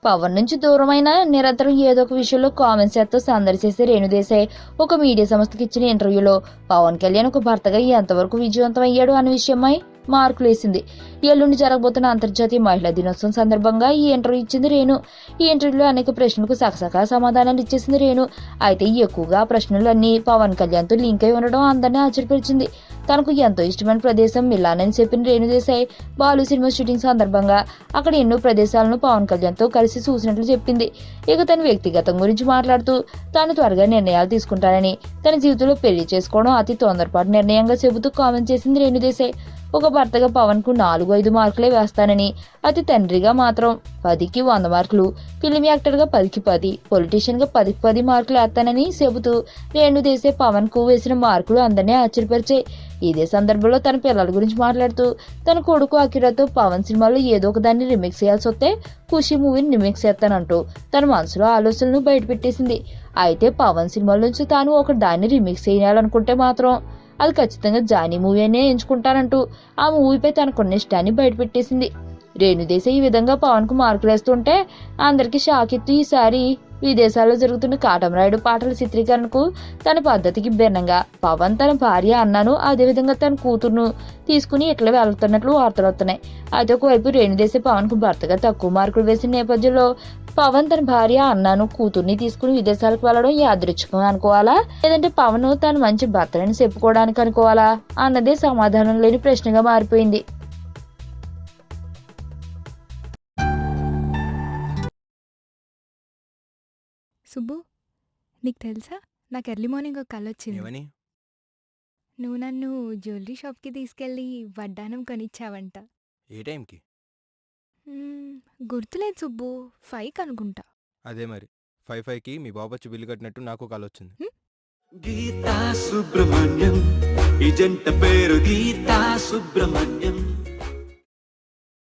పవన్ నుంచి దూరమైన నిరంతరం ఏదో ఒక విషయంలో కామెంట్స్ చేస్తూ సందడి చేసే రేణుదేశాయ్ ఒక మీడియా సంస్థకి ఇచ్చిన ఇంటర్వ్యూలో పవన్ కళ్యాణ్ ఒక భర్తగా ఎంతవరకు విజయవంతం అయ్యాడు అనే విషయమై మార్కులు వేసింది. ఎల్లుండి జరగబోతున్న అంతర్జాతీయ మహిళా దినోత్సవం సందర్భంగా ఈ ఇంటర్వ్యూ ఇచ్చింది రేణు. ఈ ఇంటర్వ్యూలో అనేక ప్రశ్నలకు సకసకా సమాధానాలు ఇచ్చేసింది రేణు. అయితే ఎక్కువగా ప్రశ్నలన్నీ పవన్ కళ్యాణ్ తో లింక్ అయి ఉండడం అందరినీ ఆశ్చర్యపరిచింది. తనకు ఎంతో ఇష్టమైన ప్రదేశం మిలాన్ అని చెప్పిన రేణుదేశాయ్ బాలు సినిమా షూటింగ్ సందర్భంగా అక్కడ ఎన్నో ప్రదేశాలను పవన్ కళ్యాణ్ తో కలిసి చూసినట్లు చెప్పింది. ఇక తన వ్యక్తిగతం గురించి మాట్లాడుతూ తాను త్వరగా నిర్ణయాలు తీసుకుంటానని, తన జీవితంలో పెళ్లి చేసుకోవడం అతి తొందరపాటు నిర్ణయంగా చెబుతూ కామెంట్ చేసింది రేణుదేశాయ్. ఒక భర్తగా పవన్ కు 4-5 మార్కులే వేస్తానని, అతి తండ్రిగా మాత్రం 10కి 100 మార్కులు, ఫిల్మ్ యాక్టర్ గా 10కి 10, పొలిటీషియన్ గా 10కి 10 మార్కులు వేస్తానని చెబుతూ రేణుదేశాయ్ పవన్ కు వేసిన మార్కులు అందరినీ ఆశ్చర్యపరిచాయి. ఇదే సందర్భంలో తన పిల్లల గురించి మాట్లాడుతూ తన కొడుకు అకిరాతో పవన్ సినిమాలో ఏదో ఒక దాన్ని రిమిక్స్ చేయాల్సి వస్తే ఖుషి మూవీని రిమిక్స్ చేస్తానంటూ తన మనసులో ఆలోచనలు బయటపెట్టేసింది. అయితే పవన్ సినిమాల నుంచి తాను ఒక దాన్ని రిమిక్స్ చేయాలనుకుంటే మాత్రం అది ఖచ్చితంగా జానీ మూవీ అనే ఎంచుకుంటానంటూ ఆ మూవీపై తనకున్న ఇష్టాన్ని బయటపెట్టేసింది. రేణుదేశాయ్ ఈ విధంగా పవన్ కు మార్కులు వేస్తుంటే అందరికీ షాక్ ఇస్తూ ఈసారి విదేశాల్లో జరుగుతున్న కాటమరాయుడు పాటల చిత్రీకరణకు తన పద్ధతికి భిన్నంగా పవన్ తన భార్య అన్నాను, అదేవిధంగా తన కూతురును తీసుకుని ఇట్లా వెళ్తున్నట్లు వార్తలు వస్తున్నాయి. అయితే ఒకవైపు రేణుదేశాయ్ పవన్ కు భర్తగా తక్కువ మార్కులు వేసిన నేపథ్యంలో పవన్ తన భార్య అన్నాను కూతుర్ని తీసుకుని విదేశాలకు వెళ్లడం యాదృచ్ఛికం అనుకోవాలా, లేదంటే పవన్ తన మంచి భర్తని చెప్పుకోవడానికి అనుకోవాలా అన్నదే సమాధానం లేని ప్రశ్నగా మారిపోయింది. సుబ్బు, నీకు తెలుసా నాకు ఎర్లీ మార్నింగ్ ఒక కల వచ్చింది. ఏమని? నువ్వు నన్ను జ్యువెలరీ షాప్కి తీసుకెళ్ళి వడ్డానం కొనిచ్చావంట. ఏ టైంకి? గుర్తులేదు సుబ్బు, 5కి అనుకుంటా. అదే మరి 5:05కి మీ బాబు వచ్చి బిల్లు కట్టినట్టు నాకు కాల్ వచ్చింది. గీతా సుబ్రహ్మణ్యం, ఈ జంట పేరు గీతా సుబ్రహ్మణ్యం.